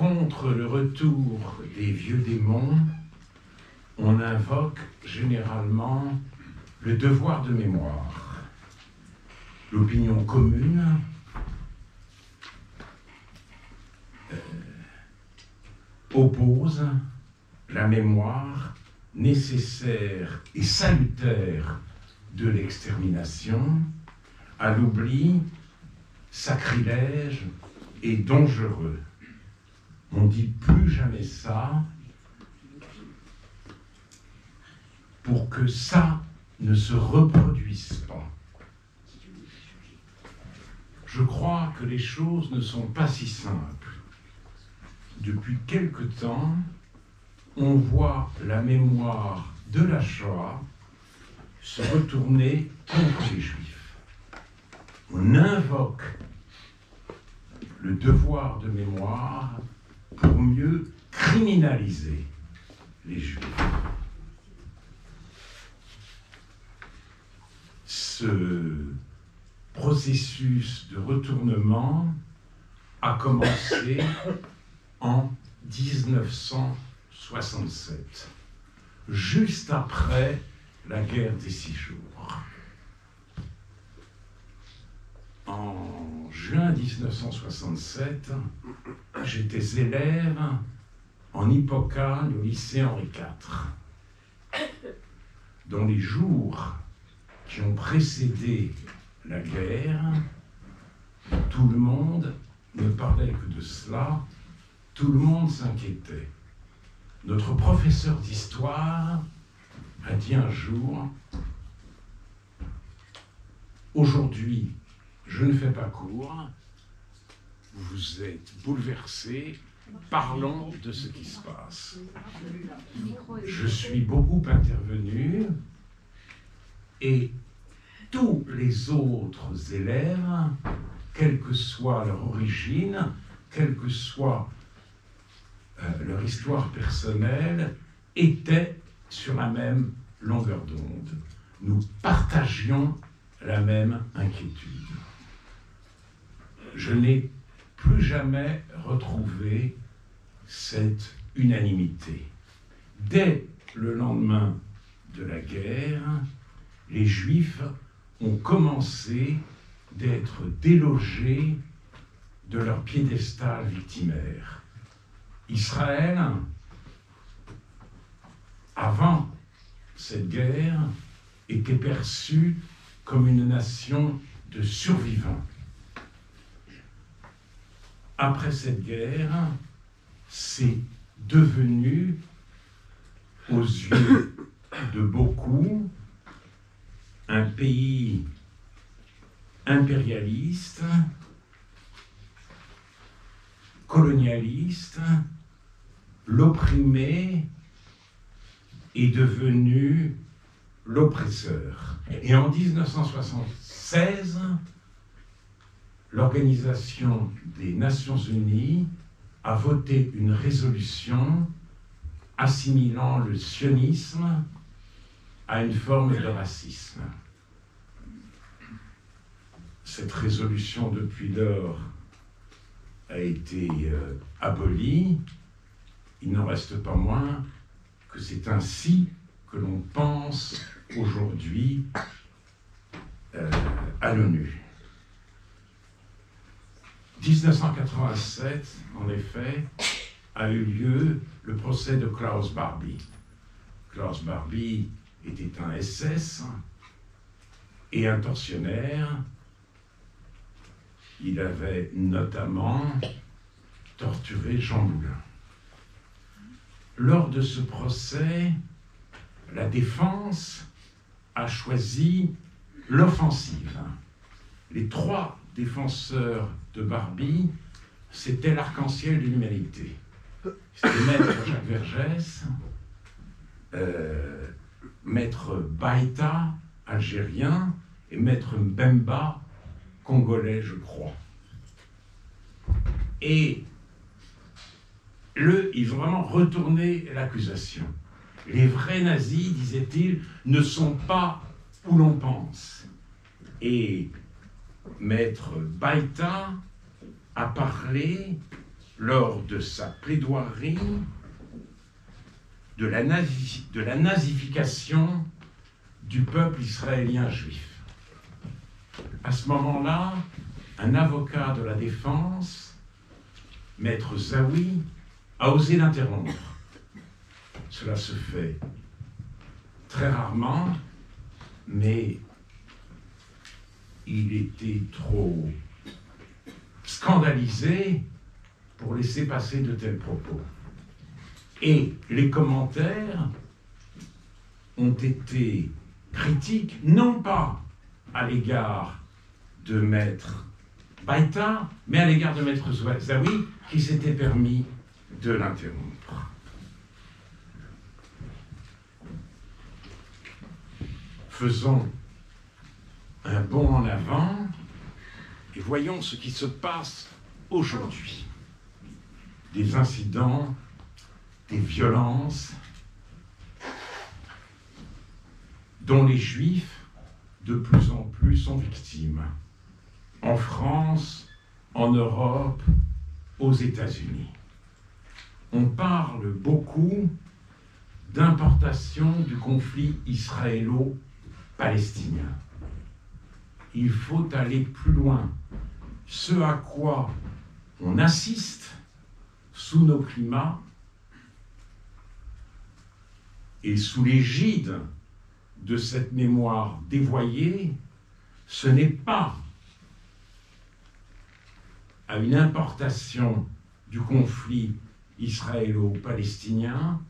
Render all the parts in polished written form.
contre le retour des vieux démons, on invoque généralement le devoir de mémoire. L'opinion commune oppose la mémoire nécessaire et salutaire de l'extermination à l'oubli sacrilège et dangereux. On dit plus jamais ça pour que ça ne se reproduise pas. Je crois que les choses ne sont pas si simples. Depuis quelque temps, on voit la mémoire de la Shoah se retourner contre les Juifs. On invoque le devoir de mémoire pour mieux criminaliser les Juifs. Ce processus de retournement a commencé en 1967, juste après la guerre des 6 jours. En juin 1967, j'étais élève en Hippocane au lycée Henri IV. Dans les jours qui ont précédé la guerre, tout le monde ne parlait que de cela, tout le monde s'inquiétait. Notre professeur d'histoire a dit un jour, « Aujourd'hui, je ne fais pas cours, vous êtes bouleversés, parlons de ce qui se passe. » Je suis beaucoup intervenu et tous les autres élèves, quelle que soit leur origine, quelle que soit leur histoire personnelle, étaient sur la même longueur d'onde. Nous partagions la même inquiétude. Je n'ai plus jamais retrouvé cette unanimité. Dès le lendemain de la guerre, les Juifs ont commencé d'être délogés de leur piédestal victimaire. Israël, avant cette guerre, était perçu comme une nation de survivants. Après cette guerre, c'est devenu, aux yeux de beaucoup, un pays impérialiste, colonialiste. L'opprimé est devenu l'oppresseur. Et en 1976, l'Organisation des Nations Unies a voté une résolution assimilant le sionisme à une forme de racisme. Cette résolution, depuis lors, a été abolie. Il n'en reste pas moins que c'est ainsi que l'on pense aujourd'hui à l'ONU. 1987, en effet, a eu lieu le procès de Klaus Barbie. Klaus Barbie était un SS et un tortionnaire. Il avait notamment torturé Jean Moulin. Lors de ce procès, la défense a choisi l'offensive. Les 3 défenseurs de Barbie, c'était l'arc-en-ciel de l'humanité. C'était Maître Jacques Vergès, Maître Baïta, algérien, et Maître Mbemba, congolais, je crois. Et ils ont vraiment retourné l'accusation. Les vrais nazis, disait-il, ne sont pas où l'on pense. Et Maître Baïta a parlé lors de sa plaidoirie de la nazification du peuple israélien juif. À ce moment-là, un avocat de la défense, Maître Zawi, a osé l'interrompre. Cela se fait très rarement, mais il était trop scandalisé pour laisser passer de tels propos. Et les commentaires ont été critiques, non pas à l'égard de Maître Baïta, mais à l'égard de Maître Zawi, qui s'était permis de l'interrompre. Faisons un bond en avant et voyons ce qui se passe aujourd'hui. Des incidents, des violences dont les Juifs de plus en plus sont victimes. En France, en Europe, aux États-Unis. On parle beaucoup d'importation du conflit israélo-palestinien. Il faut aller plus loin. Ce à quoi on assiste sous nos climats et sous l'égide de cette mémoire dévoyée, ce n'est pas à une importation du conflit israélo-palestinien,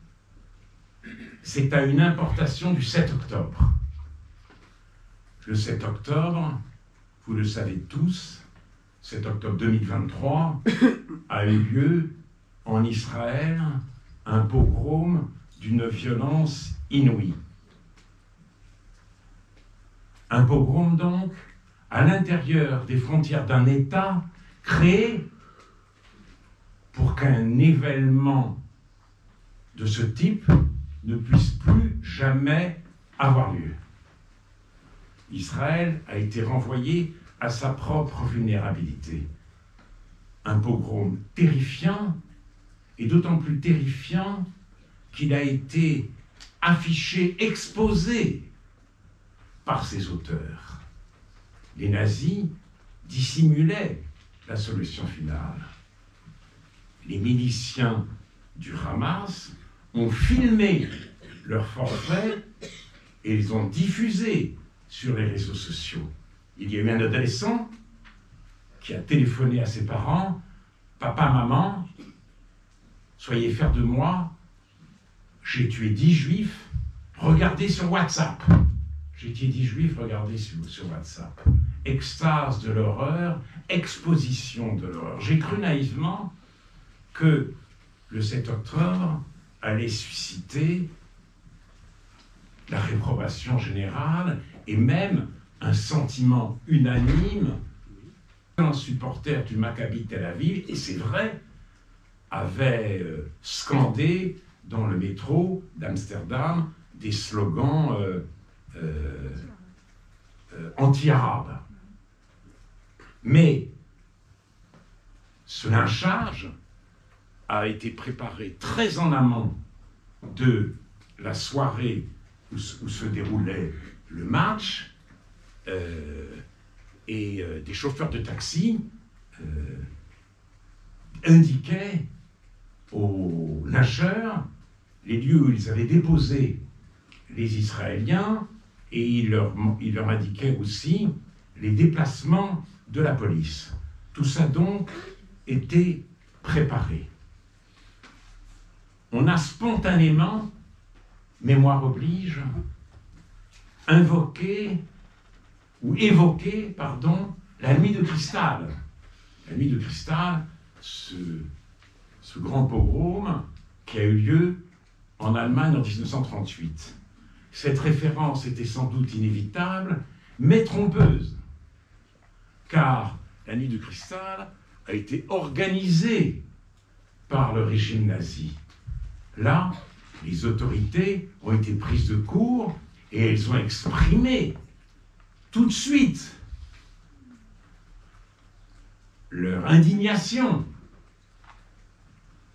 c'est à une importation du 7 octobre. Le 7 octobre, vous le savez tous, 7 octobre 2023, a eu lieu en Israël un pogrom d'une violence inouïe. Un pogrom donc à l'intérieur des frontières d'un État créé pour qu'un événement de ce type ne puisse plus jamais avoir lieu. Israël a été renvoyé à sa propre vulnérabilité. Un pogrom terrifiant, et d'autant plus terrifiant qu'il a été affiché, exposé par ses auteurs. Les nazis dissimulaient la solution finale. Les miliciens du Hamas ont filmé leur forfait et ils ont diffusé sur les réseaux sociaux. Il y a eu un adolescent qui a téléphoné à ses parents, « Papa, maman, soyez fiers de moi, j'ai tué 10 juifs, regardez sur WhatsApp. » J'ai tué 10 juifs, regardez sur WhatsApp. Extase de l'horreur, exposition de l'horreur. J'ai cru naïvement que le 7 octobre allait susciter la réprobation générale et même un sentiment unanime. Un supporter du Maccabi Tel Aviv, et c'est vrai, avait scandé dans le métro d'Amsterdam des slogans anti-arabes. Mais ce lynchage a été préparé très en amont de la soirée où se déroulait le match, et des chauffeurs de taxi indiquaient aux lyncheurs les lieux où ils avaient déposé les Israéliens, et il leur indiquait aussi les déplacements de la police. Tout ça donc était préparé. On a spontanément, mémoire oblige, évoqué la nuit de cristal. La nuit de cristal, ce grand pogrom qui a eu lieu en Allemagne en 1938. Cette référence était sans doute inévitable, mais trompeuse, car la nuit de cristal a été organisée par le régime nazi. Là, les autorités ont été prises de court et elles ont exprimé tout de suite leur indignation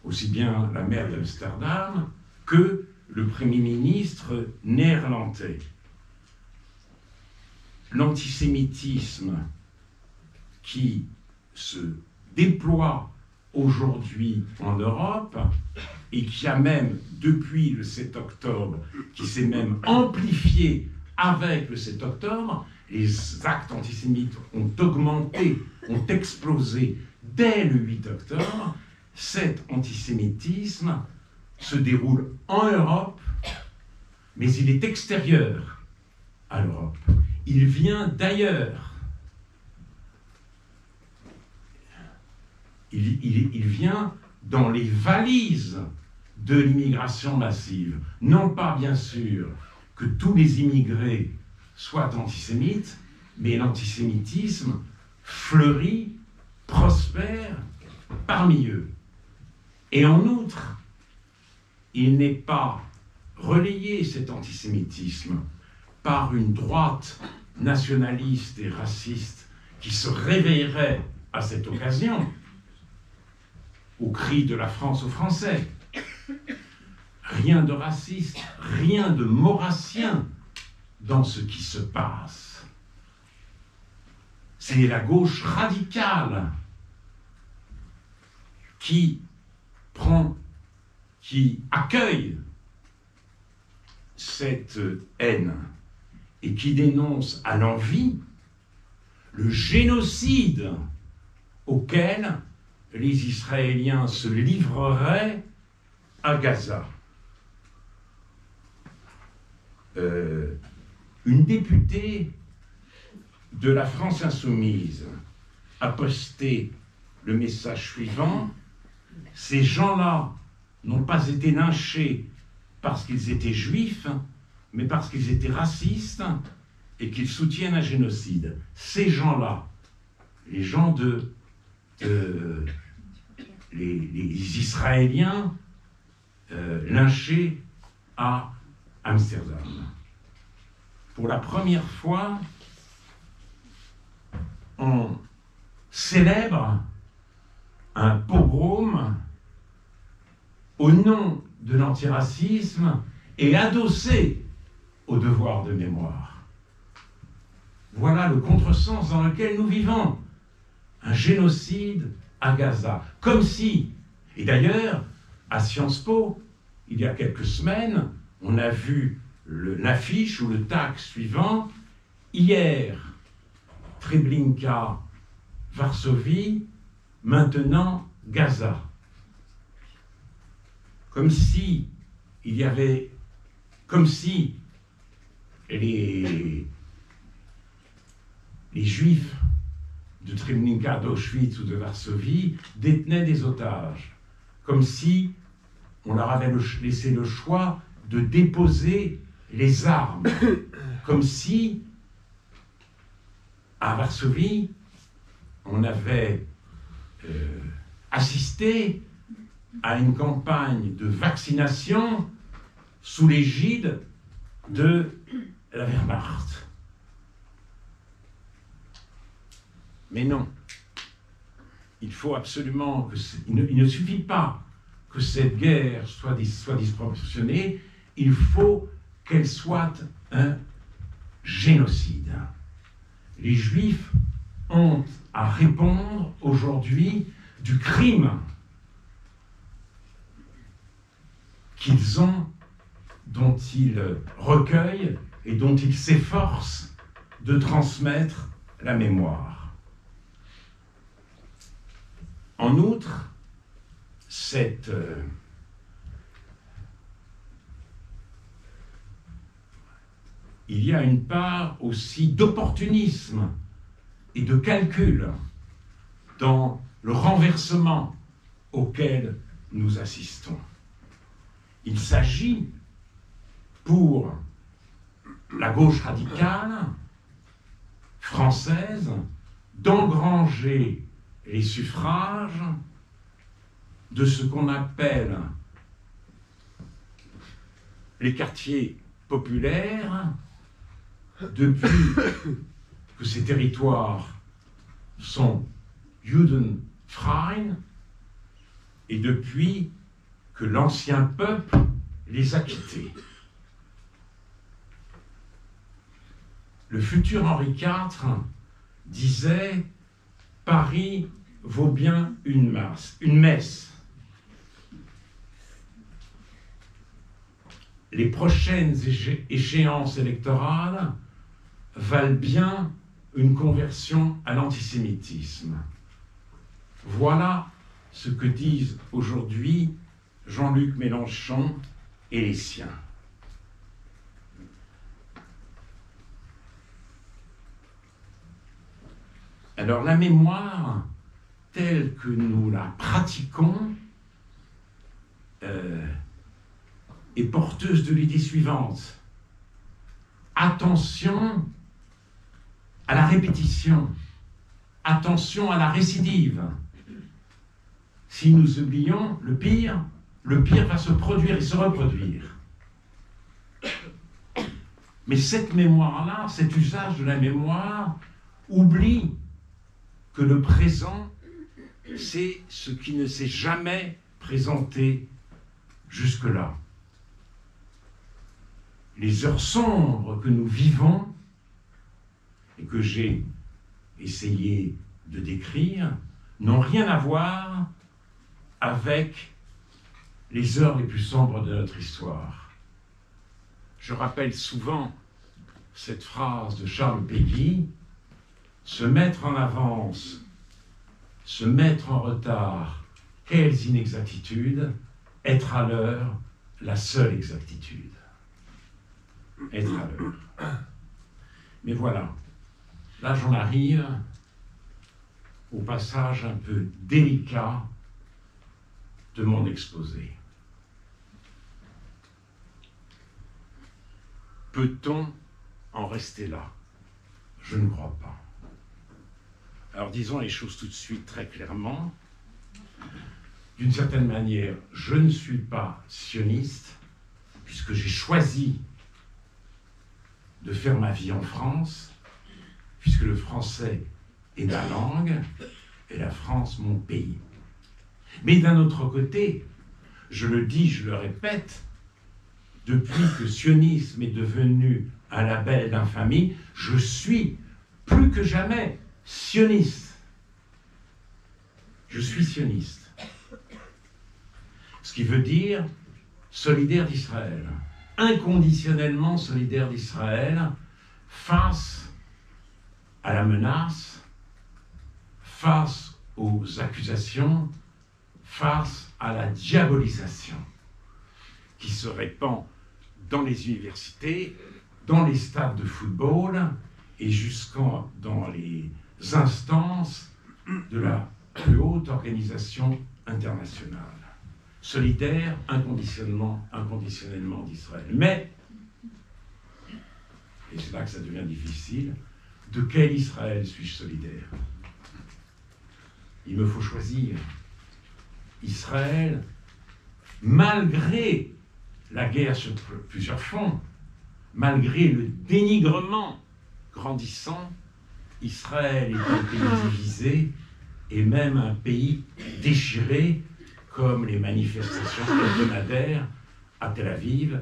aussi bien la maire d'Amsterdam que le Premier ministre néerlandais. L'antisémitisme qui se déploie aujourd'hui en Europe et qui a même, depuis le 7 octobre, qui s'est même amplifié avec le 7 octobre, les actes antisémites ont augmenté, ont explosé dès le 8 octobre. Cet antisémitisme se déroule en Europe, mais il est extérieur à l'Europe. Il vient d'ailleurs. Il vient dans les valises de l'immigration massive. Non pas, bien sûr, que tous les immigrés soient antisémites, mais l'antisémitisme fleurit, prospère parmi eux. Et en outre, il n'est pas relayé, cet antisémitisme, par une droite nationaliste et raciste qui se réveillerait à cette occasion, au cri de la France aux Français. Rien de raciste, rien de maurassien dans ce qui se passe. C'est la gauche radicale qui accueille cette haine et qui dénonce à l'envi le génocide auquel les Israéliens se livreraient à Gaza. Une députée de la France Insoumise a posté le message suivant: ces gens-là n'ont pas été lynchés parce qu'ils étaient juifs, mais parce qu'ils étaient racistes et qu'ils soutiennent un génocide. Ces gens-là, les gens les Israéliens lynchés à Amsterdam. Pour la première fois, on célèbre un pogrom au nom de l'antiracisme et adossé au devoir de mémoire. Voilà le contresens dans lequel nous vivons. Un génocide à Gaza. Comme si, et d'ailleurs, à Sciences Po, il y a quelques semaines, on a vu l'affiche ou le tag suivant: hier, Treblinka, Varsovie, maintenant Gaza. Comme si les Juifs de Treblinka, d'Auschwitz ou de Varsovie détenaient des otages, comme si on leur avait laissé le choix de déposer les armes, comme si à Varsovie on avait assisté à une campagne de vaccination sous l'égide de la Wehrmacht. Mais non, il faut absolument il ne suffit pas que cette guerre soit disproportionnée, il faut qu'elle soit un génocide. Les Juifs ont à répondre aujourd'hui du crime qu'ils ont, dont ils recueillent et dont ils s'efforcent de transmettre la mémoire. En outre, il y a une part aussi d'opportunisme et de calcul dans le renversement auquel nous assistons. Il s'agit, pour la gauche radicale française, d'engranger les suffrages de ce qu'on appelle les quartiers populaires, depuis que ces territoires sont judenfrei, et depuis que l'ancien peuple les a quittés. Le futur Henri IV disait « Paris vaut bien une messe ». Les prochaines échéances électorales valent bien une conversion à l'antisémitisme. Voilà ce que disent aujourd'hui Jean-Luc Mélenchon et les siens. Alors la mémoire, telle que nous la pratiquons, est porteuse de l'idée suivante. Attention à la répétition, attention à la récidive. Si nous oublions le pire va se produire et se reproduire. Mais cette mémoire-là, cet usage de la mémoire, oublie que le présent, c'est ce qui ne s'est jamais présenté jusque-là. Les heures sombres que nous vivons et que j'ai essayé de décrire n'ont rien à voir avec les heures les plus sombres de notre histoire. Je rappelle souvent cette phrase de Charles Péguy: se mettre en avance, se mettre en retard, quelles inexactitudes, être à l'heure, la seule exactitude. Être à l'heure. Mais voilà, là j'en arrive au passage un peu délicat de mon exposé. Peut-on en rester là? Je ne crois pas. Alors disons les choses tout de suite très clairement. D'une certaine manière, je ne suis pas sioniste, puisque j'ai choisi de faire ma vie en France, puisque le français est ma langue et la France mon pays. Mais d'un autre côté, je le dis, je le répète, depuis que sionisme est devenu un label d'infamie, je suis plus que jamais sioniste. Je suis sioniste. Ce qui veut dire solidaire d'Israël, inconditionnellement solidaire d'Israël face à la menace, face aux accusations, face à la diabolisation qui se répand dans les universités, dans les stades de football et jusqu'en dans les instances de la plus haute organisation internationale. Solidaire inconditionnellement d'Israël. Mais, et c'est là que ça devient difficile, de quel Israël suis-je solidaire? Il me faut choisir. Israël, malgré la guerre sur plusieurs fronts, malgré le dénigrement grandissant, Israël est un pays divisé et même un pays déchiré, comme les manifestations hebdomadaires à Tel Aviv,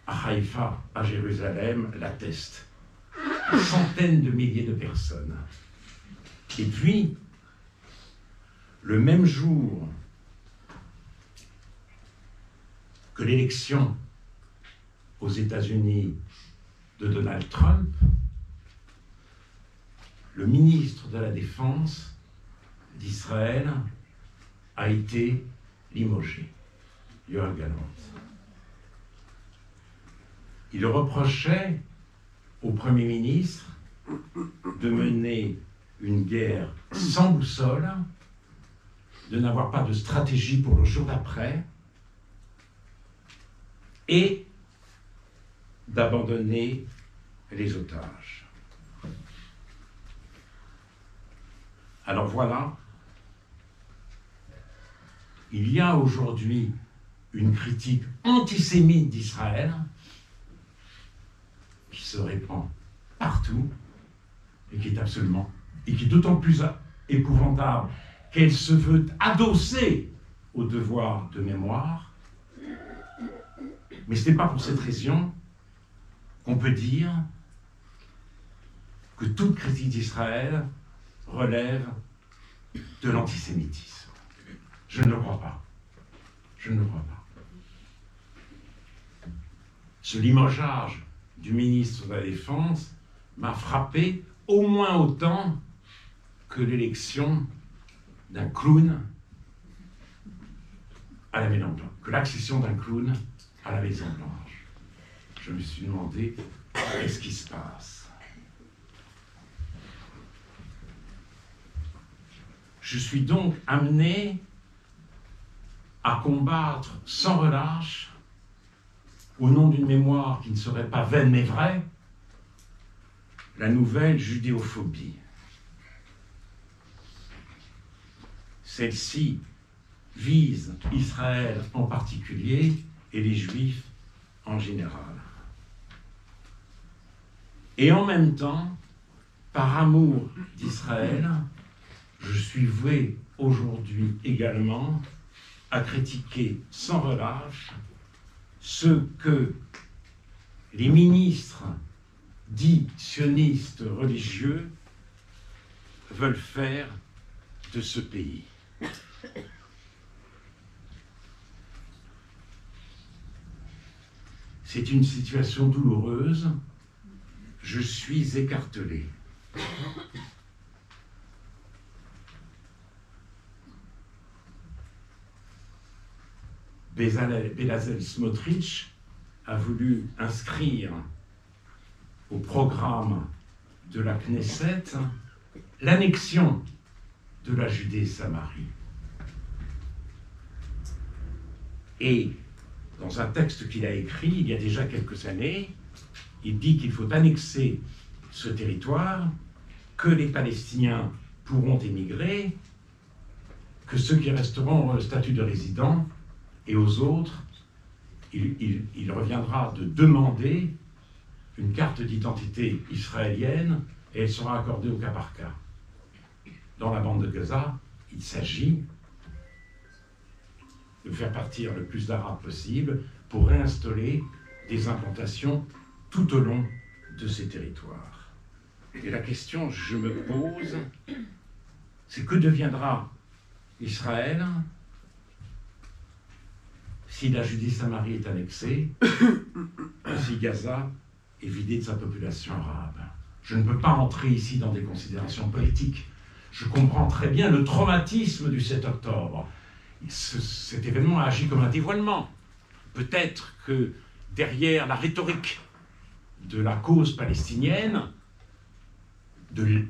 à Haïfa, à Jérusalem l'attestent. Centaines de milliers de personnes. Et puis, le même jour que l'élection aux États-Unis de Donald Trump, le ministre de la Défense d'Israël a été limogé, Yoav Gallant. Il reprochait au Premier ministre de mener une guerre sans boussole, de n'avoir pas de stratégie pour le jour d'après et d'abandonner les otages. Alors voilà, il y a aujourd'hui une critique antisémite d'Israël qui se répand partout et qui est d'autant plus épouvantable qu'elle se veut adosser au devoir de mémoire, mais ce n'est pas pour cette raison qu'on peut dire que toute critique d'Israël relève de l'antisémitisme. Je ne le crois pas. Je ne le crois pas. Ce limogeage du ministre de la Défense m'a frappé au moins autant que l'élection d'un clown à la Maison Blanche, que l'accession d'un clown à la Maison Blanche. Je me suis demandé, qu'est-ce qui se passe? Je suis donc amené à combattre sans relâche, au nom d'une mémoire qui ne serait pas vaine mais vraie, la nouvelle judéophobie. Celle-ci vise Israël en particulier et les Juifs en général. Et en même temps, par amour d'Israël, je suis voué aujourd'hui également à critiquer sans relâche ce que les ministres dits sionistes religieux veulent faire de ce pays. C'est une situation douloureuse. Je suis écartelé. Bezalel Smotrich a voulu inscrire au programme de la Knesset l'annexion de la Judée-Samarie. Et dans un texte qu'il a écrit il y a déjà quelques années, il dit qu'il faut annexer ce territoire, que les Palestiniens pourront émigrer, que ceux qui resteront auront le statut de résidents, et aux autres, il reviendra de demander une carte d'identité israélienne et elle sera accordée au cas par cas. Dans la bande de Gaza, il s'agit de faire partir le plus d'Arabes possible pour réinstaller des implantations tout au long de ces territoires. Et la question que je me pose, c'est que deviendra Israël si la Judée-Samarie est annexée, si Gaza est vidée de sa population arabe. Je ne peux pas entrer ici dans des considérations politiques. Je comprends très bien le traumatisme du 7 octobre. Cet événement a agi comme un dévoilement. Peut-être que derrière la rhétorique de la cause palestinienne, du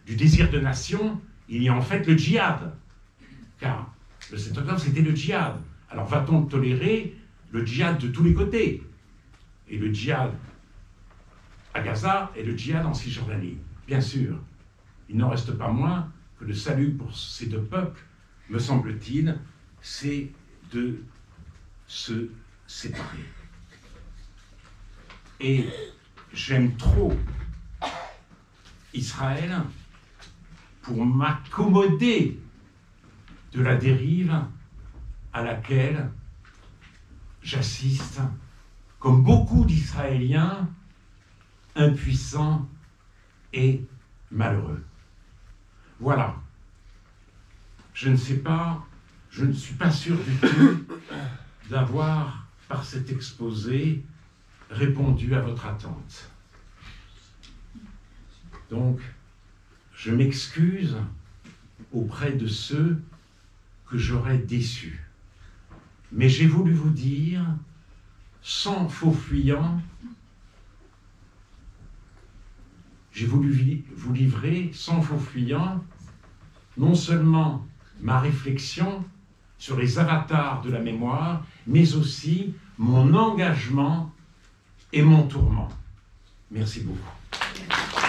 désir de nation, il y a en fait le djihad. Car le 7 octobre, c'était le djihad. Alors va-t-on tolérer le djihad de tous les côtés? Et le djihad à Gaza et le djihad en Cisjordanie. Bien sûr, il n'en reste pas moins que le salut pour ces deux peuples, me semble-t-il, c'est de se séparer. Et j'aime trop Israël pour m'accommoder de la dérive à laquelle j'assiste, comme beaucoup d'Israéliens impuissants et malheureux. Voilà. Je ne suis pas sûr du tout d'avoir, par cet exposé, répondu à votre attente. Donc, je m'excuse auprès de ceux que j'aurais déçus. Mais j'ai voulu vous dire, sans faux fuyant, j'ai voulu vous livrer, sans faux fuyant, non seulement ma réflexion sur les avatars de la mémoire, mais aussi mon engagement et mon tourment. Merci beaucoup.